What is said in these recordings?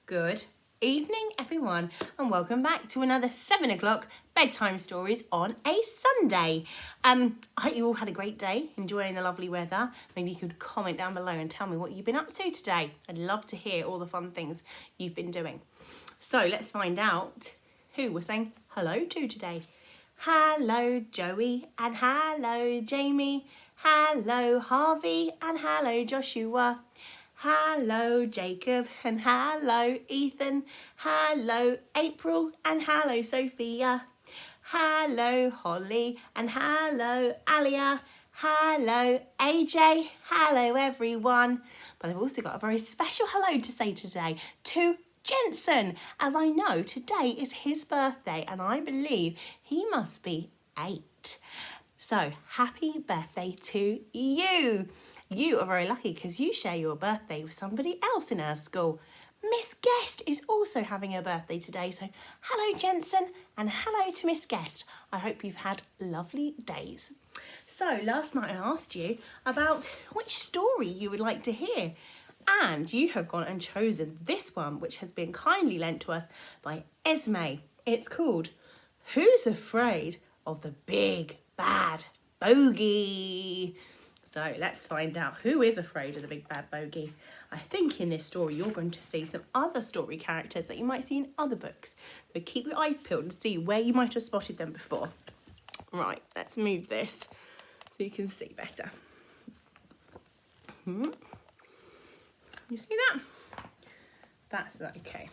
Good evening, everyone, and welcome back to another 7 o'clock bedtime stories on a Sunday. I hope you all had a great day, enjoying the lovely weather. Maybe you could comment down below and tell me what you've been up to today. I'd love to hear all the fun things you've been doing. So let's find out who we're saying hello to today. Hello, Joey, and hello, Jamie. Hello, Harvey, and hello, Joshua. Hello, Jacob, and hello, Ethan. Hello, April, and hello, Sophia. Hello, Holly, and hello, Alia. Hello, AJ. Hello, everyone. But I've also got a very special hello to say today to Jensen, as I know today is his birthday, and I believe he must be 8. So, happy birthday to you. You are very lucky because you share your birthday with somebody else in our school. Miss Guest is also having a birthday today. So hello, Jensen, and hello to Miss Guest. I hope you've had lovely days. So last night I asked you about which story you would like to hear. And you have gone and chosen this one, which has been kindly lent to us by Esme. It's called Who's Afraid of the Big Bad Bogey? So let's find out who is afraid of the big bad bogey. I think in this story you're going to see some other story characters that you might see in other books. So keep your eyes peeled and see where you might have spotted them before. Right, let's move this so you can see better. You see that? That's okay.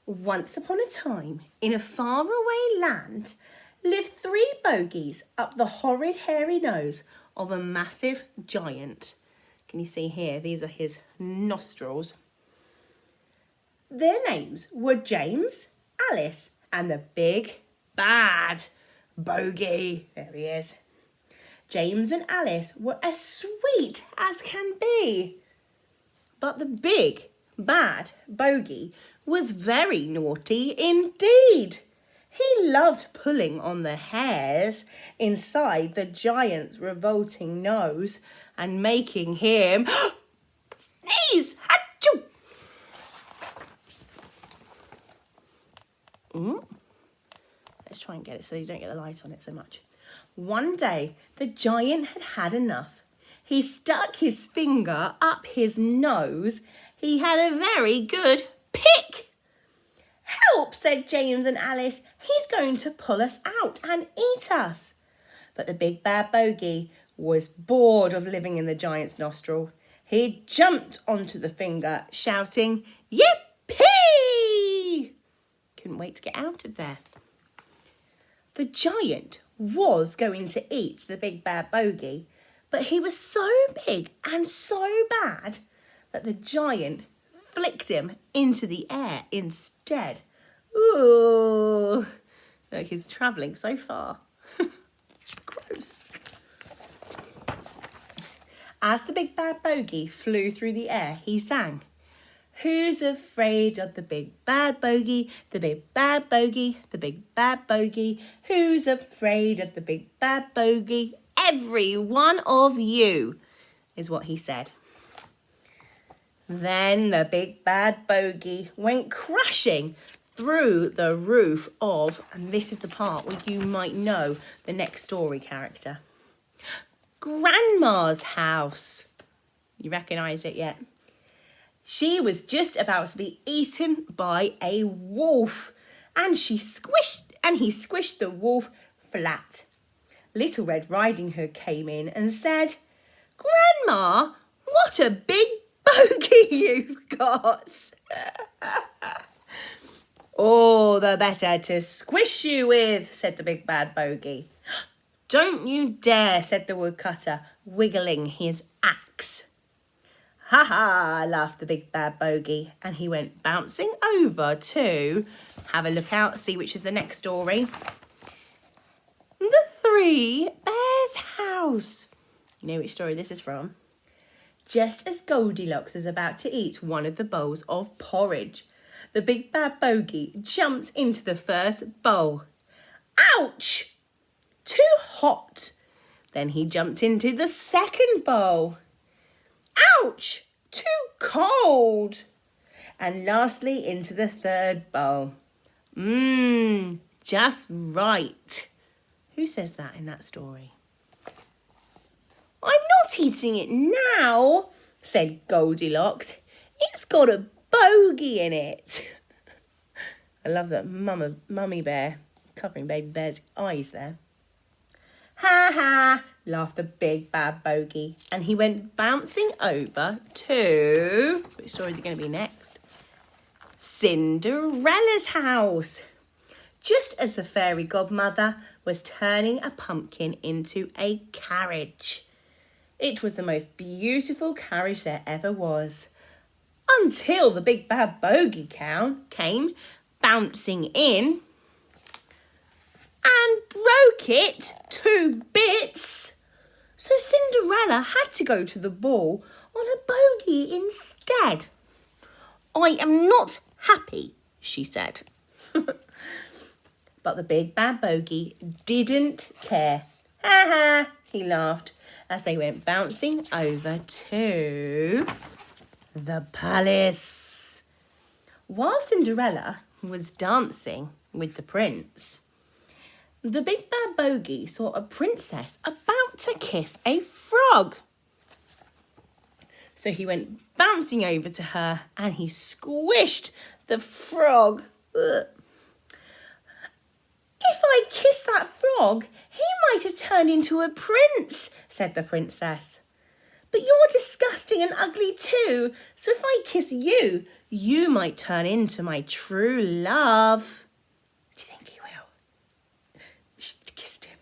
Once upon a time, in a faraway land, lived 3 bogies up the horrid hairy nose of a massive giant. Can you see here? These are his nostrils. Their names were James, Alice, and the big bad bogey. There he is. James and Alice were as sweet as can be. But the big bad bogey was very naughty indeed. He loved pulling on the hairs inside the giant's revolting nose and making him sneeze. Achoo! Let's try and get it so you don't get the light on it so much. One day, the giant had had enough. He stuck his finger up his nose. He had a very good pick. Help, said James and Alice. He's going to pull us out and eat us. But the big bad bogey was bored of living in the giant's nostril. He jumped onto the finger, shouting, "Yippee!" Couldn't wait to get out of there. The giant was going to eat the big bad bogey, but he was so big and so bad that the giant flicked him into the air instead. Ooh, like he's travelling so far. Gross. As the big bad bogey flew through the air, he sang, "Who's afraid of the big bad bogey? The big bad bogey, the big bad bogey. Who's afraid of the big bad bogey? Every one of you," is what he said. Then the big bad bogey went crashing through the roof of, and this is the part where you might know the next story character, Grandma's house. You recognise it yet? She was just about to be eaten by a wolf, and he squished the wolf flat. Little Red Riding Hood came in and said, "Grandma, what a big bogey you've got." "All the better to squish you with," said the big bad bogey. "Don't you dare," said the woodcutter, wiggling his axe. "Ha ha," laughed the big bad bogey, and he went bouncing over to have a look out, see which is the next story. The 3 Bears' house. You know which story this is from? Just as Goldilocks was about to eat one of the bowls of porridge, the big bad bogey jumped into the first bowl. Ouch! Too hot. Then he jumped into the second bowl. Ouch! Too cold. and lastly into the third bowl. Just right. Who says that in that story? I'm not eating it now, said Goldilocks. It's got a bogey in it. I love that mummy bear covering baby bear's eyes there. Ha ha, laughed the big bad bogey, and he went bouncing over to... Which story is it going to be next? Cinderella's house. Just as the fairy godmother was turning a pumpkin into a carriage. It was the most beautiful carriage there ever was. Until the big bad bogey came bouncing in and broke it to bits. So Cinderella had to go to the ball on a bogey instead. I am not happy, she said. But the big bad bogey didn't care. Ha ha, he laughed as they went bouncing over to the palace. While Cinderella was dancing with the prince, the big bad bogey saw a princess about to kiss a frog. So he went bouncing over to her and he squished the frog. Ugh. If I'd kissed that frog, he might have turned into a prince, said the princess. But you're disgusting and ugly too, so if I kiss you, you might turn into my true love. Do you think he will? She kissed him.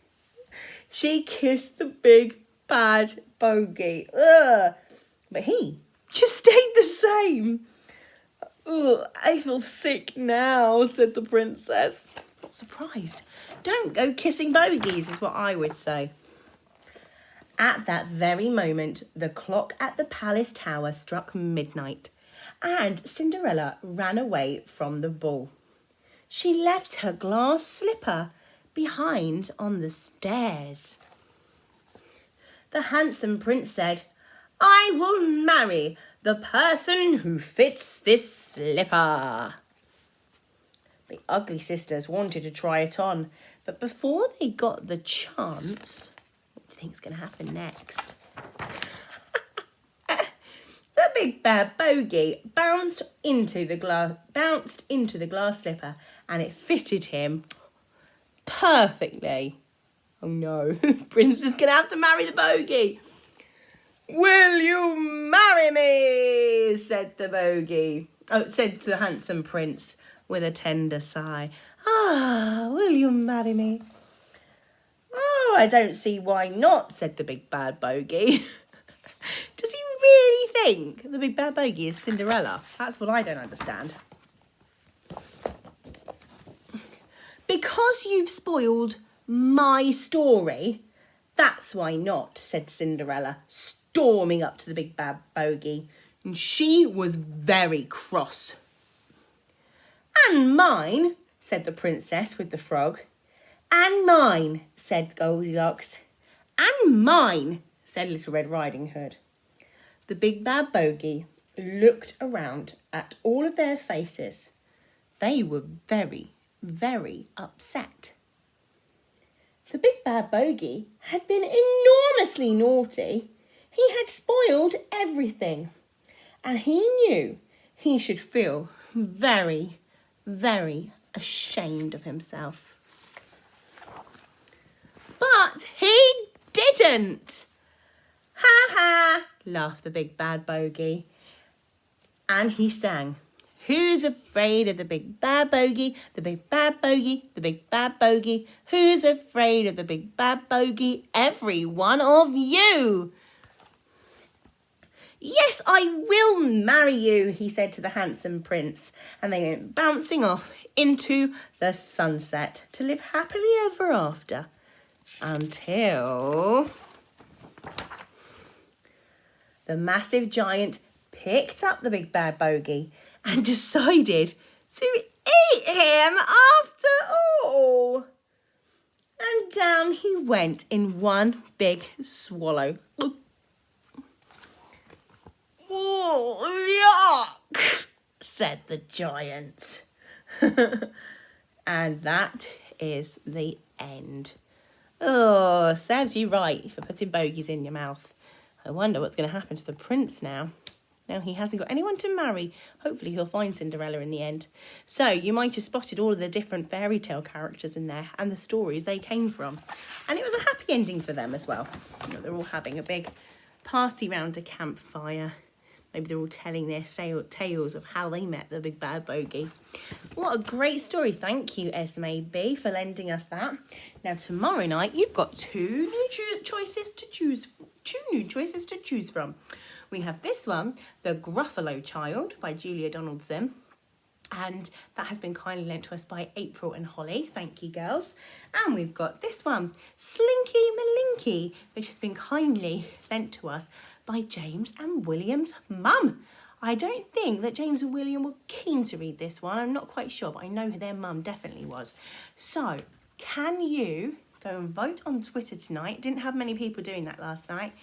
She kissed the big bad bogey. Ugh. But he just stayed the same. Ugh, I feel sick now, said the princess. Not surprised. Don't go kissing bogeys is what I would say. At that very moment, the clock at the palace tower struck midnight, and Cinderella ran away from the ball. She left her glass slipper behind on the stairs. The handsome prince said, I will marry the person who fits this slipper. The ugly sisters wanted to try it on, but before they got the chance, what do you think is going to happen next? The big bad bogey bounced into the glass slipper, and it fitted him perfectly. Oh no, Prince is going to have to marry the bogey. Will you marry me? Said the bogey. Oh, said the handsome prince with a tender sigh. Ah, will you marry me? Oh, I don't see why not, said the big bad bogey. Does he really think the big bad bogey is Cinderella? That's what I don't understand. Because you've spoiled my story, that's why not, said Cinderella, storming up to the big bad bogey. And she was very cross. And mine, said the princess with the frog. And mine, said Goldilocks. And mine, said Little Red Riding Hood. The big bad bogey looked around at all of their faces. They were very, very upset. The big bad bogey had been enormously naughty. He had spoiled everything. And he knew he should feel very, very ashamed of himself. But he didn't. Ha ha, laughed the big bad bogey. And he sang, who's afraid of the big bad bogey? The big bad bogey, the big bad bogey. Who's afraid of the big bad bogey? Every one of you. Yes, I will marry you, he said to the handsome prince, and they went bouncing off into the sunset to live happily ever after until the massive giant picked up the big bad bogey and decided to eat him after all. And down he went in one big swallow. Oh, yuck, said the giant. And that is the end. Oh, serves you right for putting bogies in your mouth. I wonder what's going to happen to the prince now. Now he hasn't got anyone to marry. Hopefully he'll find Cinderella in the end. So you might have spotted all of the different fairy tale characters in there and the stories they came from. And it was a happy ending for them as well. You know, they're all having a big party round a campfire. Maybe they're all telling their tales of how they met the big bad bogey. What a great story. Thank you, Esme B, for lending us that. Now, tomorrow night, you've got two new choices to choose from. We have this one, The Gruffalo Child by Julia Donaldson. And that has been kindly lent to us by April and Holly. Thank you, girls. And we've got this one, Slinky Malinky, which has been kindly lent to us by James and William's mum. I don't think that James and William were keen to read this one. I'm not quite sure, but I know their mum definitely was. So, can you go and vote on Twitter tonight? Didn't have many people doing that last night.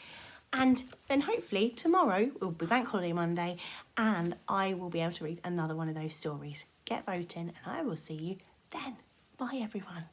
And then hopefully tomorrow will be Bank Holiday Monday and I will be able to read another one of those stories. Get voting and I will see you then. Bye everyone.